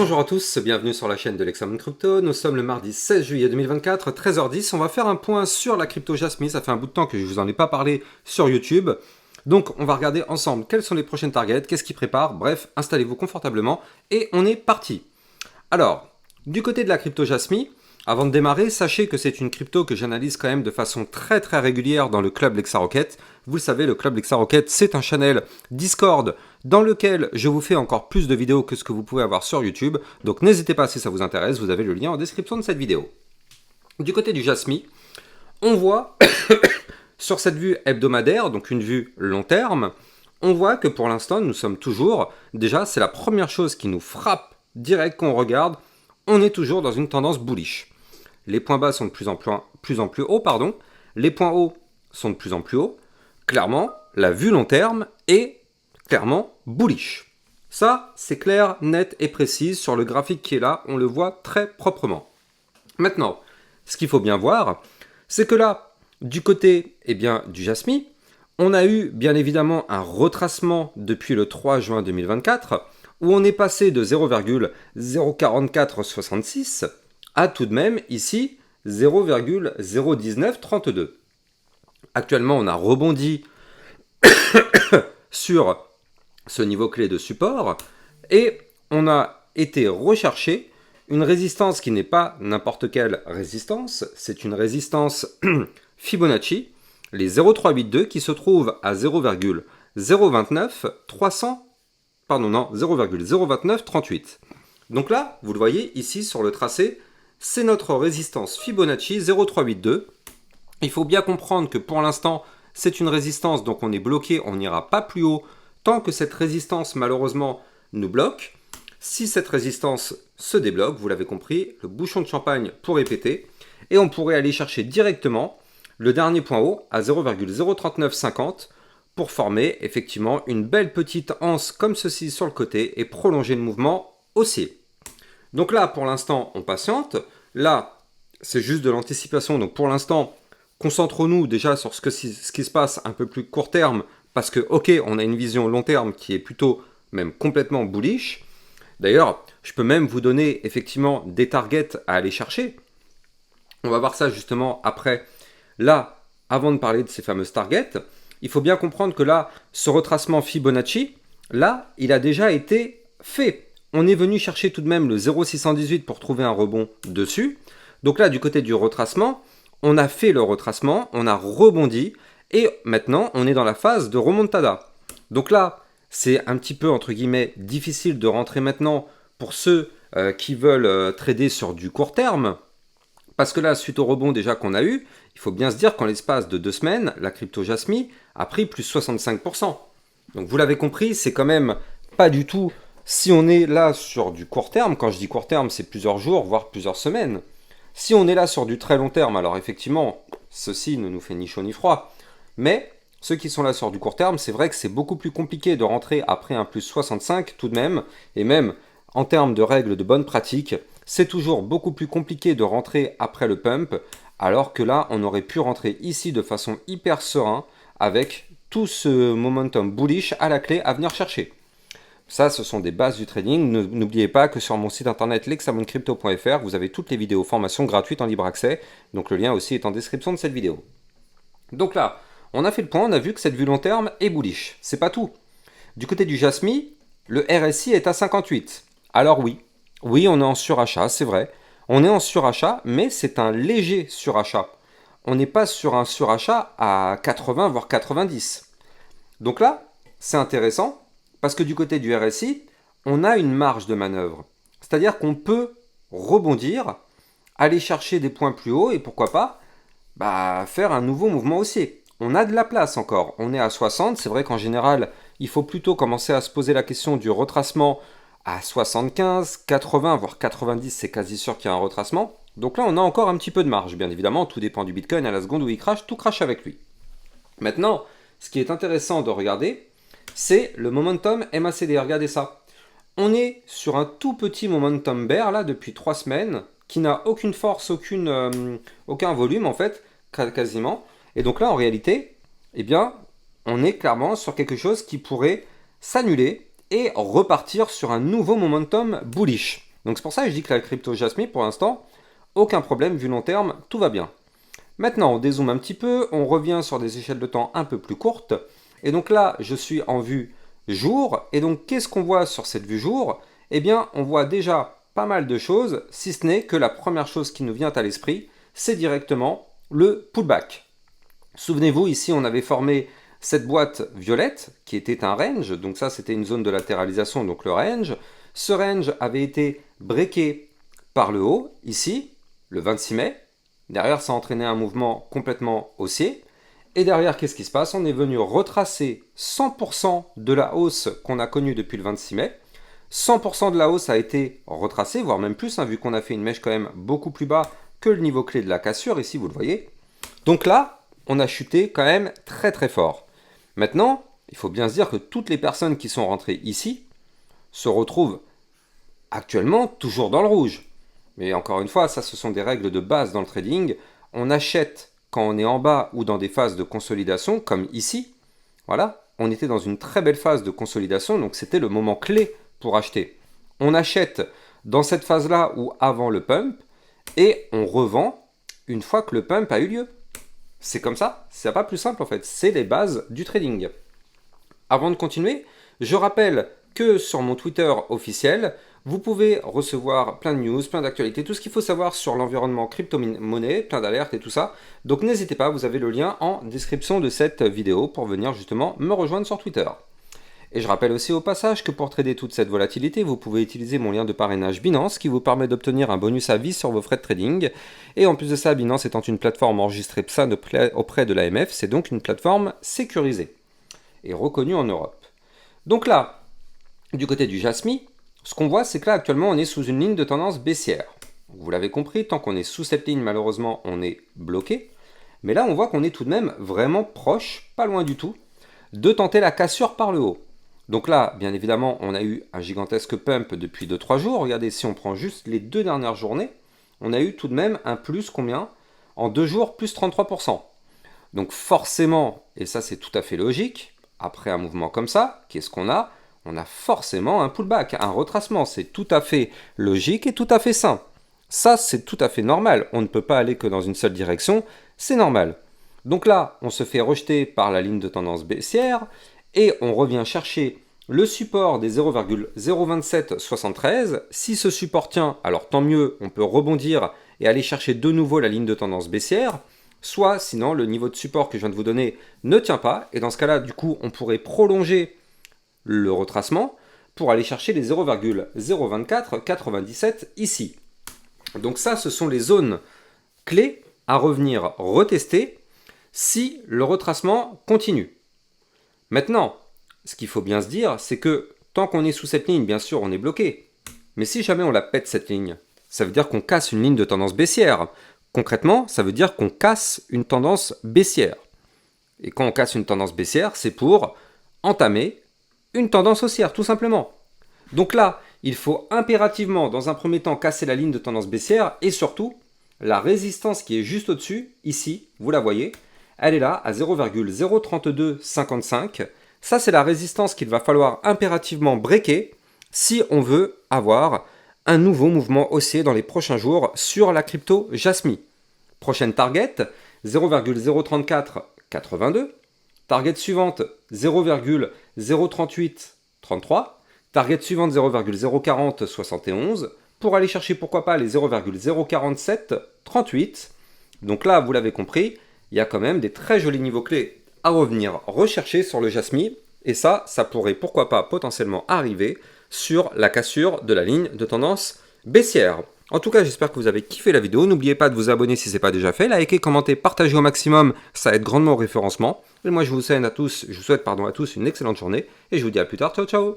Bonjour à tous, bienvenue sur la chaîne de l'Hexamone Crypto. Nous sommes le mardi 16 juillet 2024, 13h10. On va faire un point sur la crypto Jasmy. Ça fait un bout de temps que je vous en ai pas parlé sur YouTube. Donc on va regarder ensemble quelles sont les prochaines targets, qu'est-ce qui prépare. Bref, installez-vous confortablement et on est parti. Alors, du côté de la crypto Jasmy, avant de démarrer, sachez que c'est une crypto que j'analyse quand même de façon très régulière dans le club LexaRocket. Vous le savez, le club LexaRocket, c'est un channel Discord dans lequel je vous fais encore plus de vidéos que ce que vous pouvez avoir sur YouTube. Donc n'hésitez pas si ça vous intéresse, vous avez le lien en description de cette vidéo. Du côté du Jasmy, on voit sur cette vue hebdomadaire, donc une vue long terme, on voit que pour l'instant, nous sommes toujours, déjà c'est la première chose qui nous frappe direct quand on regarde, on est toujours dans une tendance bullish. Les points bas sont de plus en plus hauts, les points hauts sont de plus en plus hauts. Clairement, la vue long terme est clairement bullish. Ça, c'est clair, net et précis. Sur le graphique qui est là, on le voit très proprement. Maintenant, ce qu'il faut bien voir, c'est que là, du côté du Jasmy, on a eu bien évidemment un retracement depuis le 3 juin 2024, où on est passé de 0,04466 à tout de même ici 0,01932. Actuellement, on a rebondi sur ce niveau clé de support et on a été rechercher une résistance qui n'est pas n'importe quelle résistance, c'est une résistance Fibonacci, les 0,382 qui se trouve à 0,02938. Donc là, vous le voyez ici sur le tracé, c'est notre résistance Fibonacci 0,382. Il faut bien comprendre que pour l'instant, c'est une résistance, donc on est bloqué, on n'ira pas plus haut tant que cette résistance, malheureusement, nous bloque. Si cette résistance se débloque, vous l'avez compris, le bouchon de champagne pourrait péter, et on pourrait aller chercher directement le dernier point haut à 0,03950 pour former effectivement une belle petite anse comme ceci sur le côté et prolonger le mouvement haussier. Donc là, pour l'instant, on patiente. Là, c'est juste de l'anticipation. Donc pour l'instant, concentrons-nous déjà sur ce qui se passe un peu plus court terme, parce que, ok, on a une vision long terme qui est plutôt même complètement bullish. D'ailleurs, je peux même vous donner effectivement des targets à aller chercher. On va voir ça justement après. Là, avant de parler de ces fameuses targets, il faut bien comprendre que là, ce retracement Fibonacci, là, il a déjà été fait. On est venu chercher tout de même le 0,618 pour trouver un rebond dessus. Donc là, du côté du retracement, on a fait le retracement, on a rebondi, et maintenant, on est dans la phase de remontada. Donc là, c'est un petit peu, entre guillemets, difficile de rentrer maintenant pour ceux qui veulent trader sur du court terme, parce que là, suite au rebond déjà qu'on a eu, il faut bien se dire qu'en l'espace de 2 semaines, la crypto Jasmy a pris plus 65%. Donc vous l'avez compris, c'est quand même pas du tout... Si on est là sur du court terme, quand je dis court terme, c'est plusieurs jours, voire plusieurs semaines. Si on est là sur du très long terme, alors effectivement, ceci ne nous fait ni chaud ni froid. Mais ceux qui sont là sur du court terme, c'est vrai que c'est beaucoup plus compliqué de rentrer après un plus 65 tout de même. Et même en termes de règles de bonne pratique, c'est toujours beaucoup plus compliqué de rentrer après le pump, alors que là, on aurait pu rentrer ici de façon hyper serein avec tout ce momentum bullish à la clé à venir chercher. Ça, ce sont des bases du trading. N'oubliez pas que sur mon site internet lexamonecrypto.fr, vous avez toutes les vidéos formations gratuites en libre accès. Donc le lien aussi est en description de cette vidéo. Donc là, on a fait le point, on a vu que cette vue long terme est bullish. C'est pas tout. Du côté du Jasmy, le RSI est à 58. Alors oui, on est en surachat, c'est vrai. On est en surachat, mais c'est un léger surachat. On n'est pas sur un surachat à 80 voire 90. Donc là, c'est intéressant. Parce que du côté du RSI, on a une marge de manœuvre. C'est-à-dire qu'on peut rebondir, aller chercher des points plus hauts et pourquoi pas faire un nouveau mouvement haussier. On a de la place encore. On est à 60. C'est vrai qu'en général, il faut plutôt commencer à se poser la question du retracement à 75, 80, voire 90. C'est quasi sûr qu'il y a un retracement. Donc là, on a encore un petit peu de marge. Bien évidemment, tout dépend du Bitcoin. À la seconde où il crache, tout crache avec lui. Maintenant, ce qui est intéressant de regarder, c'est le momentum MACD. Regardez ça. On est sur un tout petit momentum bear là depuis 3 semaines qui n'a aucune force, aucun volume en fait, quasiment. Et donc là en réalité, on est clairement sur quelque chose qui pourrait s'annuler et repartir sur un nouveau momentum bullish. Donc c'est pour ça que je dis que la crypto Jasmy, pour l'instant, aucun problème, vu long terme, tout va bien. Maintenant, on dézoome un petit peu, on revient sur des échelles de temps un peu plus courtes. Et donc là, je suis en vue jour. Et donc, qu'est-ce qu'on voit sur cette vue jour? Eh bien, on voit déjà pas mal de choses, si ce n'est que la première chose qui nous vient à l'esprit, c'est directement le pullback. Souvenez-vous, ici, on avait formé cette boîte violette qui était un range. Donc ça, c'était une zone de latéralisation, donc le range. Ce range avait été breaké par le haut, ici, le 26 mai. Derrière, ça a entraîné un mouvement complètement haussier. Et derrière, qu'est-ce qui se passe? On est venu retracer 100% de la hausse qu'on a connue depuis le 26 mai. 100% de la hausse a été retracée, voire même plus, hein, vu qu'on a fait une mèche quand même beaucoup plus bas que le niveau clé de la cassure, ici, vous le voyez. Donc là, on a chuté quand même très très fort. Maintenant, il faut bien se dire que toutes les personnes qui sont rentrées ici se retrouvent actuellement toujours dans le rouge. Mais encore une fois, ça ce sont des règles de base dans le trading. On achète quand on est en bas ou dans des phases de consolidation, comme ici. Voilà, on était dans une très belle phase de consolidation, donc c'était le moment clé pour acheter. On achète dans cette phase-là ou avant le pump, et on revend une fois que le pump a eu lieu. C'est comme ça, c'est pas plus simple en fait, c'est les bases du trading. Avant de continuer, je rappelle que sur mon Twitter officiel, vous pouvez recevoir plein de news, plein d'actualités, tout ce qu'il faut savoir sur l'environnement crypto-monnaie, plein d'alertes et tout ça. Donc n'hésitez pas, vous avez le lien en description de cette vidéo pour venir justement me rejoindre sur Twitter. Et je rappelle aussi au passage que pour trader toute cette volatilité, vous pouvez utiliser mon lien de parrainage Binance qui vous permet d'obtenir un bonus à vie sur vos frais de trading. Et en plus de ça, Binance étant une plateforme enregistrée PSAN auprès de l'AMF, c'est donc une plateforme sécurisée et reconnue en Europe. Donc là, du côté du Jasmy, ce qu'on voit, c'est que là, actuellement, on est sous une ligne de tendance baissière. Vous l'avez compris, tant qu'on est sous cette ligne, malheureusement, on est bloqué. Mais là, on voit qu'on est tout de même vraiment proche, pas loin du tout, de tenter la cassure par le haut. Donc là, bien évidemment, on a eu un gigantesque pump depuis 2-3 jours. Regardez, si on prend juste les 2 dernières journées, on a eu tout de même un plus combien? En 2 jours, plus 33%. Donc forcément, et ça c'est tout à fait logique, après un mouvement comme ça, qu'est-ce qu'on a? On a forcément un pullback, un retracement. C'est tout à fait logique et tout à fait sain. Ça, c'est tout à fait normal. On ne peut pas aller que dans une seule direction, c'est normal. Donc là, on se fait rejeter par la ligne de tendance baissière et on revient chercher le support des 0,02773. Si ce support tient, alors tant mieux, on peut rebondir et aller chercher de nouveau la ligne de tendance baissière. Soit, sinon, le niveau de support que je viens de vous donner ne tient pas. Et dans ce cas-là, du coup, on pourrait prolonger le retracement pour aller chercher les 0,02497 ici. Donc ça, ce sont les zones clés à revenir retester si le retracement continue. Maintenant, ce qu'il faut bien se dire, c'est que tant qu'on est sous cette ligne, bien sûr, on est bloqué. Mais si jamais on la pète cette ligne, ça veut dire qu'on casse une ligne de tendance baissière. Concrètement, ça veut dire qu'on casse une tendance baissière. Et quand on casse une tendance baissière, c'est pour entamer une tendance haussière, tout simplement. Donc là, il faut impérativement, dans un premier temps, casser la ligne de tendance baissière et surtout, la résistance qui est juste au-dessus, ici, vous la voyez, elle est là à 0,03255. Ça, c'est la résistance qu'il va falloir impérativement breaker si on veut avoir un nouveau mouvement haussier dans les prochains jours sur la crypto Jasmy. Prochaine target, 0,03482. Target suivante, 0,03833. Target suivante, 0,04071. Pour aller chercher, pourquoi pas, les 0,04738. Donc là, vous l'avez compris, il y a quand même des très jolis niveaux clés à revenir rechercher sur le Jasmy. Et ça pourrait, pourquoi pas, potentiellement arriver sur la cassure de la ligne de tendance baissière. En tout cas, j'espère que vous avez kiffé la vidéo. N'oubliez pas de vous abonner si ce n'est pas déjà fait. Likez, commentez, partagez au maximum. Ça aide grandement au référencement. Et moi, je vous souhaite à tous une excellente journée. Et je vous dis à plus tard. Ciao, ciao.